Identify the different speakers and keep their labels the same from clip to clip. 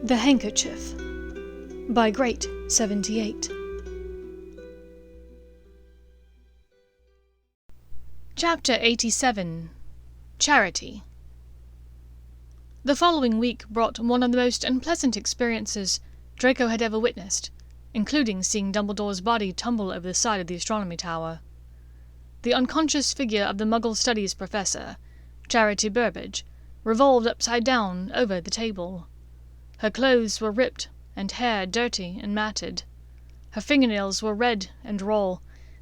Speaker 1: The Handkerchief by Great 78. Chapter 87. Charity. The following week brought one of the most unpleasant experiences Draco had ever witnessed, including seeing Dumbledore's body tumble over the side of the astronomy tower. The unconscious figure of the Muggle Studies professor, Charity Burbage, revolved upside down over the table. Her clothes were ripped, and hair dirty and matted. Her fingernails were red and raw,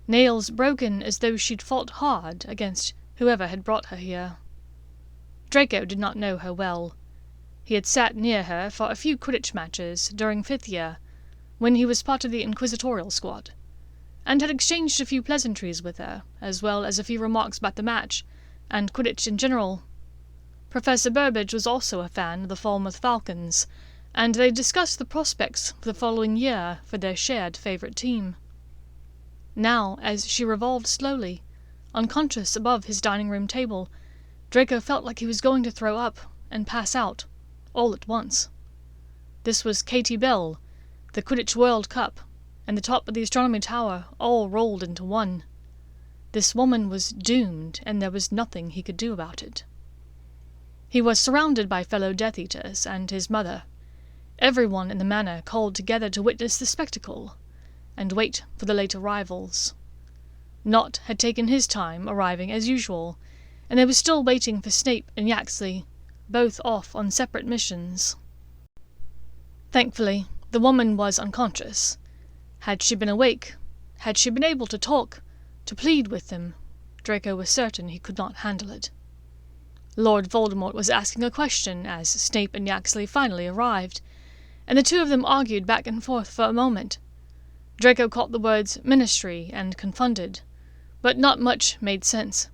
Speaker 1: nails broken as though she'd fought hard against whoever had brought her here. Draco did not know her well. He had sat near her for a few Quidditch matches during 5th year, when he was part of the Inquisitorial squad, and had exchanged a few pleasantries with her, as well as a few remarks about the match, and Quidditch in general. Professor Burbage was also a fan of the Falmouth Falcons, and they discussed the prospects for the following year for their shared favourite team. Now, as she revolved slowly, unconscious above his dining-room table, Draco felt like he was going to throw up and pass out, all at once. This was Katie Bell, the Quidditch World Cup, and the top of the astronomy tower all rolled into one. This woman was doomed, and there was nothing he could do about it. He was surrounded by fellow Death Eaters and his mother. Everyone in the manor called together to witness the spectacle, and wait for the late arrivals. Nott had taken his time arriving as usual, and they were still waiting for Snape and Yaxley, both off on separate missions. Thankfully, the woman was unconscious. Had she been awake, had she been able to talk, to plead with them, Draco was certain he could not handle it. Lord Voldemort was asking a question as Snape and Yaxley finally arrived, and the two of them argued back and forth for a moment. Draco caught the words ministry and confounded, but not much made sense.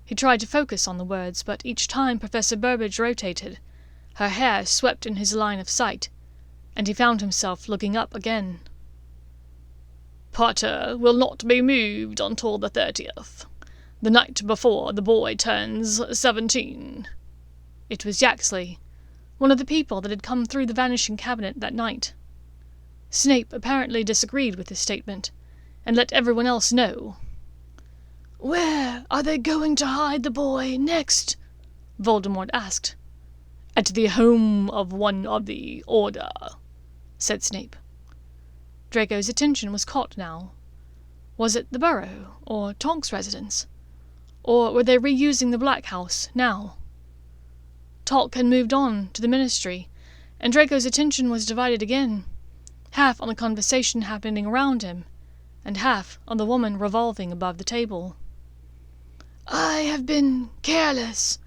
Speaker 1: He tried to focus on the words, but each time Professor Burbage rotated, her hair swept in his line of sight, and he found himself looking up again. "Potter will not be moved until the 30th. The night before the boy turns 17. It was Yaxley, one of the people that had come through the Vanishing Cabinet that night. Snape apparently disagreed with his statement, and let everyone else know. "Where are they going to hide the boy next?" Voldemort asked. "At the home of one of the Order," said Snape. Draco's attention was caught now. Was it the Burrow, or Tonk's residence? Or were they reusing the Black House now? Tonk had moved on to the Ministry, and Draco's attention was divided again, half on the conversation happening around him, and half on the woman revolving above the table. "I have been careless,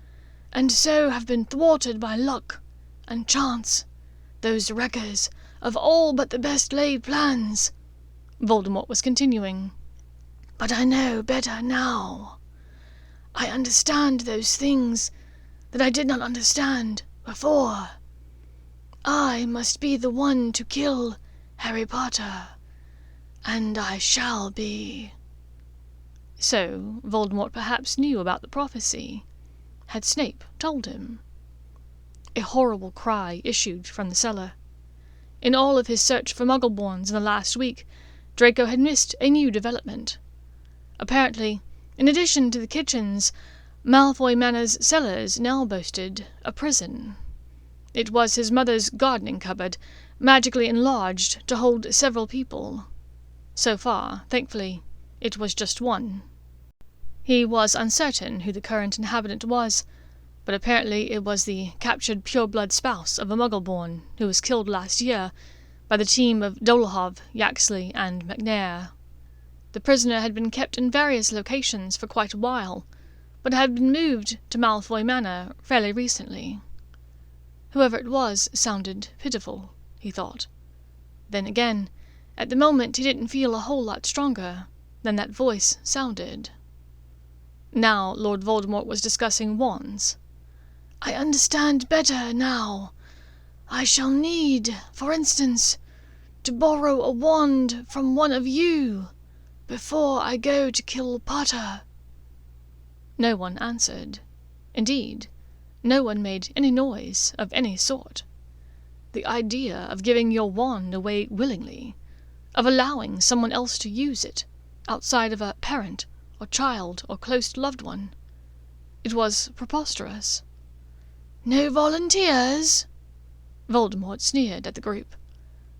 Speaker 1: and so have been thwarted by luck and chance, those wreckers of all but the best-laid plans," Voldemort was continuing. "But I know better now. I understand those things that I did not understand before. I must be the one to kill Harry Potter, and I shall be." So, Voldemort perhaps knew about the prophecy. Had Snape told him? A horrible cry issued from the cellar. In all of his search for Muggleborns in the last week, Draco had missed a new development. Apparently, in addition to the kitchens, Malfoy Manor's cellars now boasted a prison. It was his mother's gardening cupboard, magically enlarged to hold several people. So far, thankfully, it was just one. He was uncertain who the current inhabitant was, but apparently it was the captured pure-blood spouse of a Muggleborn who was killed last year by the team of Dolohov, Yaxley, and McNair. The prisoner had been kept in various locations for quite a while, but had been moved to Malfoy Manor fairly recently. Whoever it was sounded pitiful, he thought. Then again, at the moment he didn't feel a whole lot stronger than that voice sounded. Now Lord Voldemort was discussing wands. "I understand better now. I shall need, for instance, to borrow a wand from one of you before I go to kill Potter." No one answered. Indeed, no one made any noise of any sort. The idea of giving your wand away willingly, of allowing someone else to use it, outside of a parent or child or close loved one. It was preposterous.
Speaker 2: No volunteers?
Speaker 1: Voldemort sneered at the group.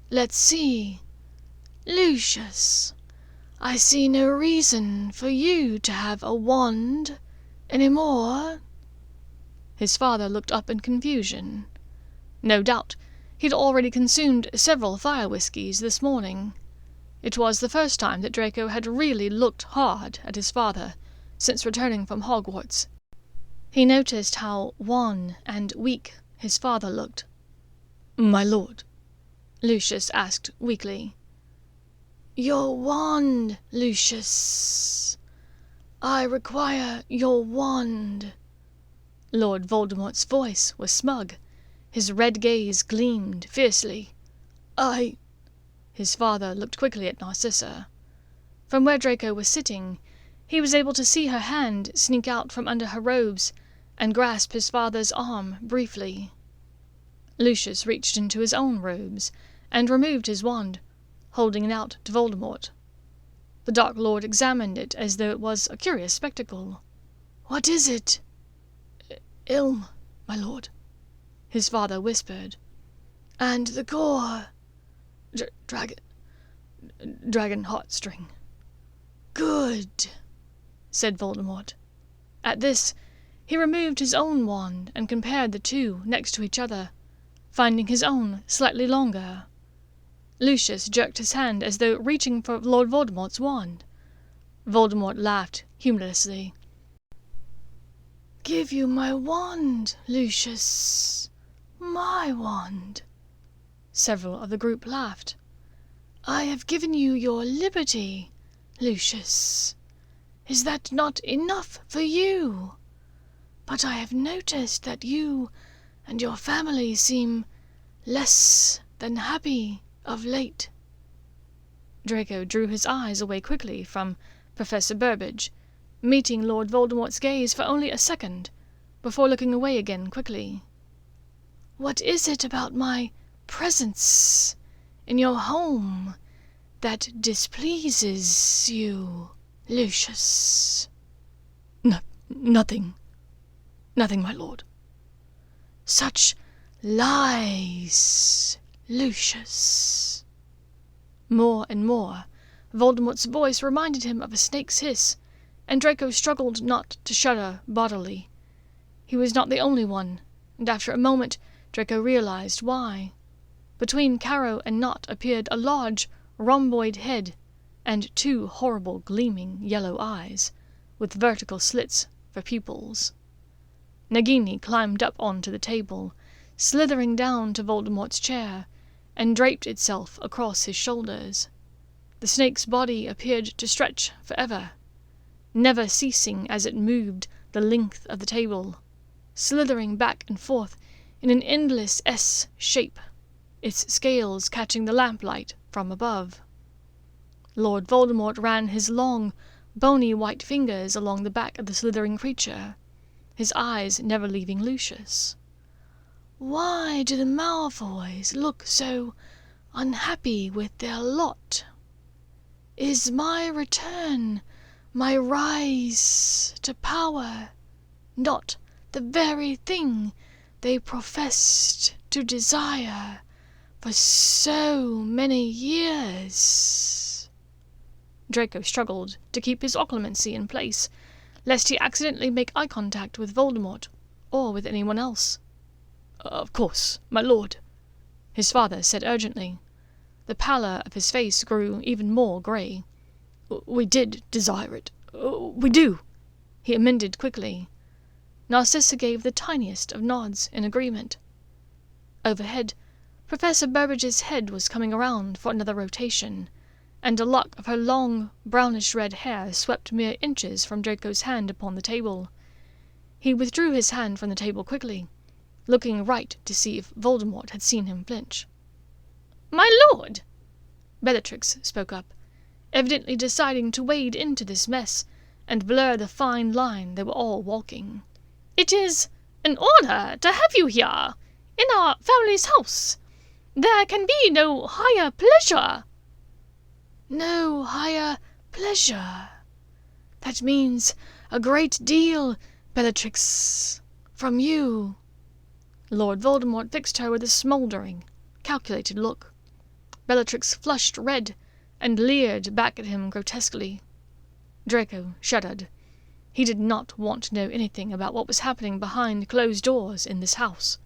Speaker 2: Let's see. Lucius, I see no reason for you to have a wand any more.
Speaker 1: His father looked up in confusion. No doubt he'd already consumed several fire whiskies this morning. It was the first time that Draco had really looked hard at his father since returning from Hogwarts. He noticed how wan and weak his father looked.
Speaker 3: "My lord?"
Speaker 1: Lucius asked weakly.
Speaker 2: Your wand, Lucius. I require your wand.
Speaker 1: Lord Voldemort's voice was smug. His red gaze gleamed fiercely. His father looked quickly at Narcissa. From where Draco was sitting, he was able to see her hand sneak out from under her robes and grasp his father's arm briefly. Lucius reached into his own robes and removed his wand, holding it out to Voldemort. The Dark Lord examined it as though it was a curious spectacle.
Speaker 2: What is it?
Speaker 3: Ilm, my lord,
Speaker 1: his father whispered.
Speaker 2: And the core?
Speaker 3: Dragon heartstring.
Speaker 2: Good,
Speaker 1: said Voldemort. At this, he removed his own wand and compared the two next to each other, finding his own slightly longer. Lucius jerked his hand as though reaching for Lord Voldemort's wand. Voldemort laughed humorously.
Speaker 2: Give you my wand, Lucius. My wand.
Speaker 1: Several of the group laughed.
Speaker 2: I have given you your liberty, Lucius. Is that not enough for you? But I have noticed that you and your family seem less than happy of late.
Speaker 1: Draco drew his eyes away quickly from Professor Burbage, meeting Lord Voldemort's gaze for only a second, before looking away again quickly.
Speaker 2: What is it about my presence in your home that displeases you, Lucius?
Speaker 3: Nothing, my lord.
Speaker 2: Such lies, Lucius.
Speaker 1: More and more, Voldemort's voice reminded him of a snake's hiss, and Draco struggled not to shudder bodily. He was not the only one, and after a moment Draco realized why. Between Caro and Nott appeared a large, rhomboid head, and two horrible gleaming yellow eyes, with vertical slits for pupils. Nagini climbed up onto the table, slithering down to Voldemort's chair, and draped itself across his shoulders. The snake's body appeared to stretch forever, never ceasing as it moved the length of the table, slithering back and forth in an endless S shape, its scales catching the lamplight from above. Lord Voldemort ran his long, bony white fingers along the back of the slithering creature, his eyes never leaving Lucius.
Speaker 2: Why do the Malfoys look so unhappy with their lot? Is my return, my rise to power, not the very thing they professed to desire for so many years?
Speaker 1: Draco struggled to keep his occlumency in place, lest he accidentally make eye contact with Voldemort, or with anyone else.
Speaker 3: Of course, my lord,
Speaker 1: his father said urgently. The pallor of his face grew even more grey.
Speaker 3: We did desire it. We do,
Speaker 1: he amended quickly. Narcissa gave the tiniest of nods in agreement. Overhead, Professor Burbage's head was coming around for another rotation, and a lock of her long, brownish-red hair swept mere inches from Draco's hand upon the table. He withdrew his hand from the table quickly, looking right to see if Voldemort had seen him flinch.
Speaker 4: "My lord!"
Speaker 1: Bellatrix spoke up, evidently deciding to wade into this mess and blur the fine line they were all walking.
Speaker 4: "It is an honor to have you here, in our family's house.
Speaker 1: There can be no higher pleasure."
Speaker 2: "No higher pleasure. That means a great deal, Bellatrix, from you."
Speaker 1: Lord Voldemort fixed her with a smouldering, calculated look. Bellatrix flushed red and leered back at him grotesquely. Draco shuddered. He did not want to know anything about what was happening behind closed doors in this house.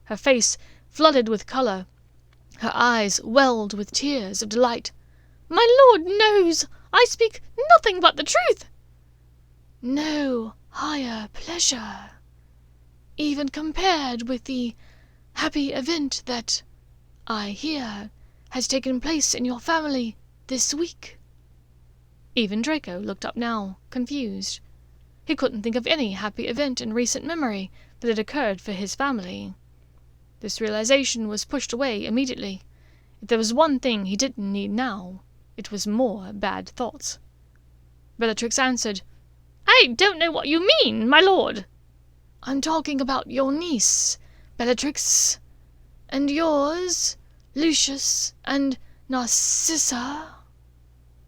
Speaker 1: Her face flooded with colour. Her eyes welled with tears of delight.
Speaker 4: "My lord knows I speak nothing but the truth."
Speaker 2: "No higher pleasure, even compared with the happy event that, I hear, has taken place in your family this week."
Speaker 1: Even Draco looked up now, confused. He couldn't think of any happy event in recent memory that had occurred for his family. This realization was pushed away immediately. If there was one thing he didn't need now, it was more bad thoughts. Bellatrix answered,
Speaker 4: "I don't know what you mean, my lord."
Speaker 2: "I'm talking about your niece, Bellatrix, and yours, Lucius and Narcissa.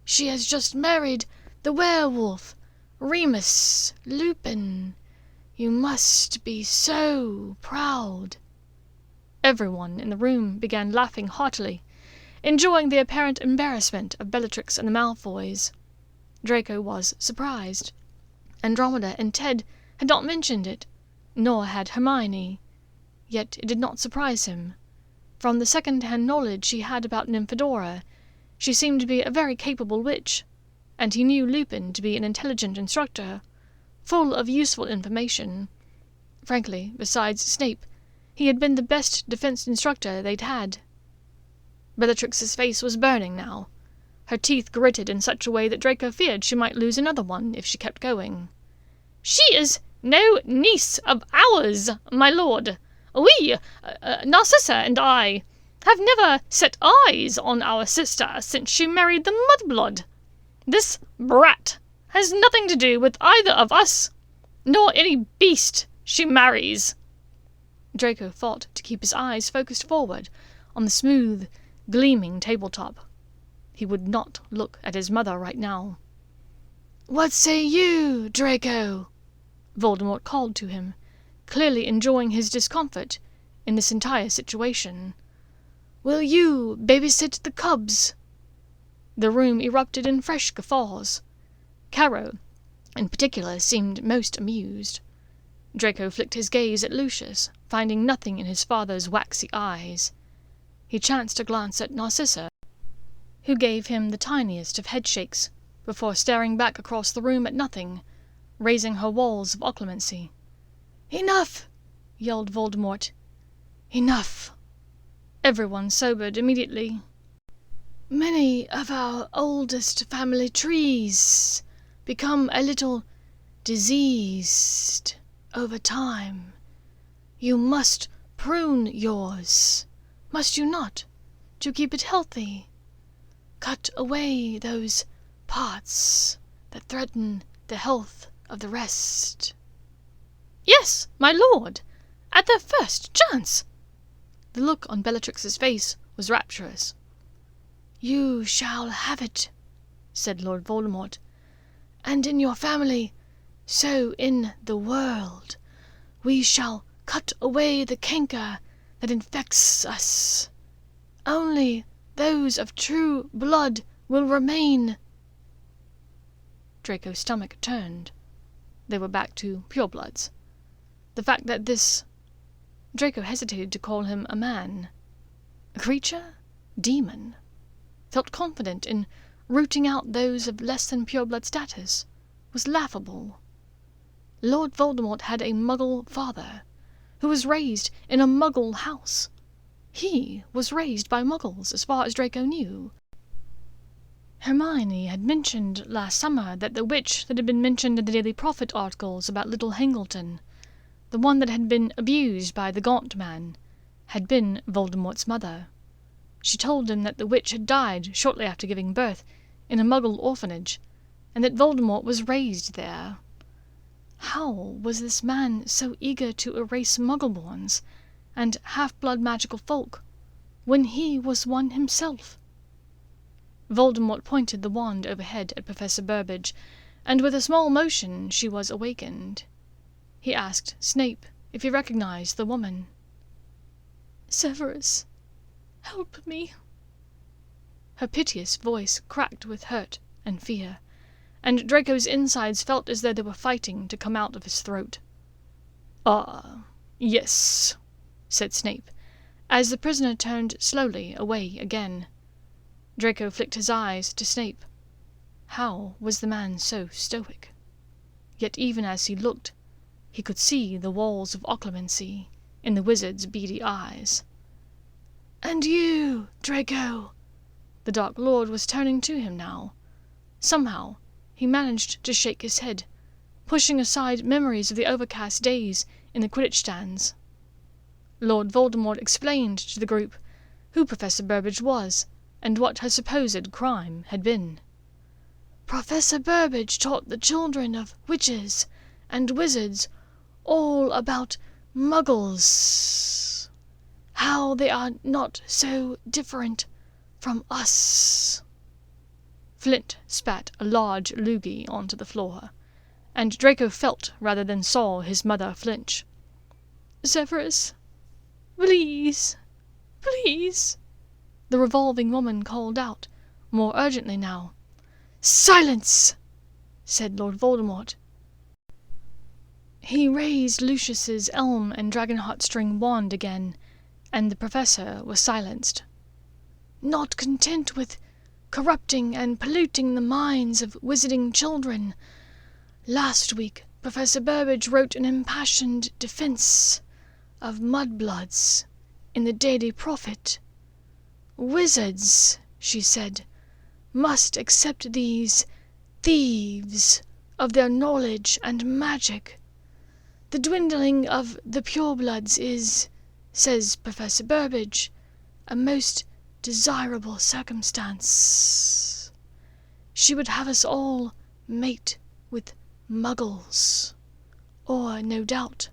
Speaker 2: She has just married the werewolf, Remus Lupin. You must be so proud."
Speaker 1: Everyone in the room began laughing heartily, enjoying the apparent embarrassment of Bellatrix and the Malfoys. Draco was surprised. Andromeda and Ted had not mentioned it, nor had Hermione. Yet it did not surprise him. From the second-hand knowledge she had about Nymphadora, she seemed to be a very capable witch, and he knew Lupin to be an intelligent instructor, full of useful information. Frankly, besides Snape, he had been the best defense instructor they'd had. Bellatrix's face was burning now. Her teeth gritted in such a way that Draco feared she might lose another one if she kept going.
Speaker 4: "She is no niece of ours, my lord. We, Narcissa and I, have never set eyes on our sister since she married the mudblood. This brat has nothing to do with either of us, nor any beast she marries."
Speaker 1: Draco fought to keep his eyes focused forward on the smooth, gleaming tabletop. He would not look at his mother right now.
Speaker 2: "What say you, Draco?"
Speaker 1: Voldemort called to him, clearly enjoying his discomfort in this entire situation.
Speaker 2: "Will you babysit the cubs?"
Speaker 1: The room erupted in fresh guffaws. Caro, in particular, seemed most amused. Draco flicked his gaze at Lucius, finding nothing in his father's waxy eyes. He chanced to glance at Narcissa, who gave him the tiniest of headshakes, before staring back across the room at nothing, raising her walls of occlumency.
Speaker 2: "Enough!"
Speaker 1: yelled Voldemort.
Speaker 2: "Enough!"
Speaker 1: Everyone sobered immediately.
Speaker 2: "Many of our oldest family trees become a little diseased over time. You must prune yours, must you not, to keep it healthy? Cut away those parts that threaten the health of the rest."
Speaker 4: "Yes, my lord, at the first chance."
Speaker 1: The look on Bellatrix's face was rapturous.
Speaker 2: "You shall have it," said Lord Voldemort. "And in your family, so in the world, we shall cut away the canker that infects us. Only those of true blood will remain."
Speaker 1: Draco's stomach turned. They were back to purebloods. The fact that this... Draco hesitated to call him a man. A creature? Demon? Felt confident in rooting out those of less than pureblood status, was laughable. Lord Voldemort had a Muggle father, who was raised in a Muggle house. He was raised by Muggles, as far as Draco knew. Hermione had mentioned last summer that the witch that had been mentioned in the Daily Prophet articles about little Hangleton, the one that had been abused by the Gaunt Man, had been Voldemort's mother. She told him that the witch had died shortly after giving birth in a Muggle orphanage, and that Voldemort was raised there. How was this man so eager to erase Muggleborns and half-blood magical folk when he was one himself? Voldemort pointed the wand overhead at Professor Burbage, and with a small motion she was awakened. He asked Snape if he recognized the woman.
Speaker 2: "Severus, help me."
Speaker 1: Her piteous voice cracked with hurt and fear, and Draco's insides felt as though they were fighting to come out of his throat. "Ah, yes," said Snape, as the prisoner turned slowly away again. Draco flicked his eyes to Snape. How was the man so stoic? Yet even as he looked, he could see the walls of occlumency in the wizard's beady eyes.
Speaker 2: "And you, Draco?"
Speaker 1: The Dark Lord was turning to him now. Somehow he managed to shake his head, pushing aside memories of the overcast days in the Quidditch stands. Lord Voldemort explained to the group who Professor Burbage was, and what her supposed crime had been.
Speaker 2: "Professor Burbage taught the children of witches and wizards all about muggles. How they are not so different from us."
Speaker 1: Flint spat a large loogie onto the floor, and Draco felt rather than saw his mother flinch.
Speaker 2: "Severus, please, please,"
Speaker 1: the revolving woman called out, more urgently now.
Speaker 2: "Silence!" said Lord Voldemort.
Speaker 1: He raised Lucius's elm and dragon heartstring wand again, and the professor was silenced.
Speaker 2: "Not content with corrupting and polluting the minds of wizarding children, last week Professor Burbage wrote an impassioned defense of mudbloods in the Daily Prophet. Wizards, she said, must accept these thieves of their knowledge and magic. The dwindling of the purebloods is, says Professor Burbage, a most desirable circumstance. She would have us all mate with muggles, or, no doubt,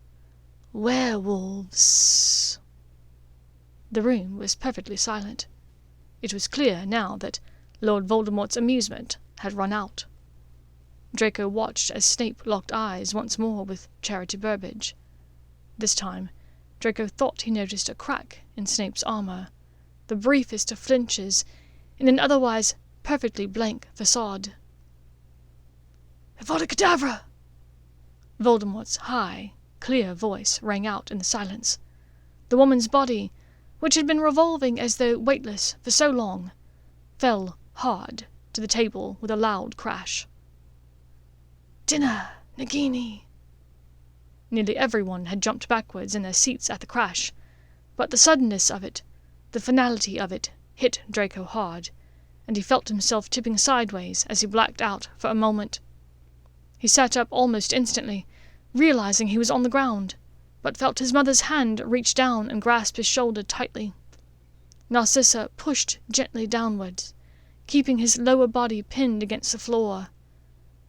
Speaker 2: werewolves."
Speaker 1: The room was perfectly silent. It was clear now that Lord Voldemort's amusement had run out. Draco watched as Snape locked eyes once more with Charity Burbage. This time, Draco thought he noticed a crack in Snape's armor, the briefest of flinches in an otherwise perfectly blank facade.
Speaker 2: "Avada-kedavra!"
Speaker 1: Voldemort's high, clear voice rang out in the silence. The woman's body, which had been revolving as though weightless for so long, fell hard to the table with a loud crash.
Speaker 2: "Dinner, Nagini!"
Speaker 1: Nearly everyone had jumped backwards in their seats at the crash, but the suddenness of it, the finality of it, hit Draco hard, and he felt himself tipping sideways as he blacked out for a moment. He sat up almost instantly, realizing he was on the ground, but felt his mother's hand reach down and grasp his shoulder tightly. Narcissa pushed gently downwards, keeping his lower body pinned against the floor.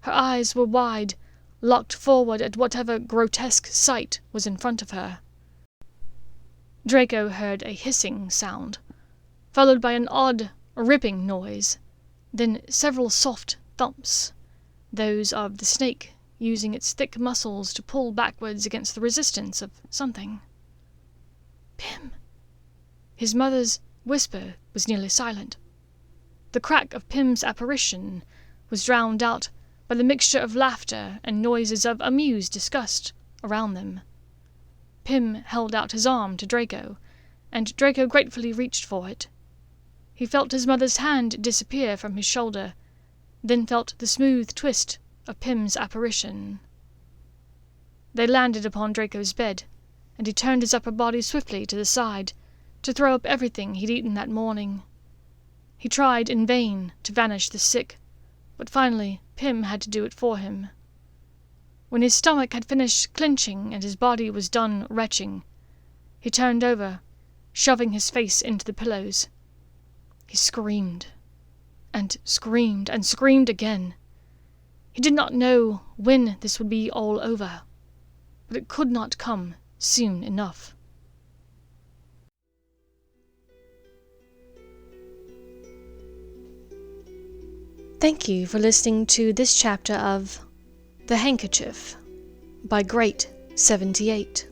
Speaker 1: Her eyes were wide, locked forward at whatever grotesque sight was in front of her. Draco heard a hissing sound, followed by an odd, ripping noise, then several soft thumps, those of the snake using its thick muscles to pull backwards against the resistance of something.
Speaker 2: "Pym!"
Speaker 1: His mother's whisper was nearly silent. The crack of Pym's apparition was drowned out by the mixture of laughter and noises of amused disgust around them. Pym held out his arm to Draco, and Draco gratefully reached for it. He felt his mother's hand disappear from his shoulder, then felt the smooth twist of Pym's apparition. They landed upon Draco's bed, and he turned his upper body swiftly to the side to throw up everything he'd eaten that morning. He tried in vain to vanish the sick, but finally Pym had to do it for him. When his stomach had finished clenching and his body was done retching, he turned over, shoving his face into the pillows. He screamed, and screamed, and screamed again. He did not know when this would be all over, but it could not come soon enough. Thank you for listening to this chapter of The Handkerchief by Great 78.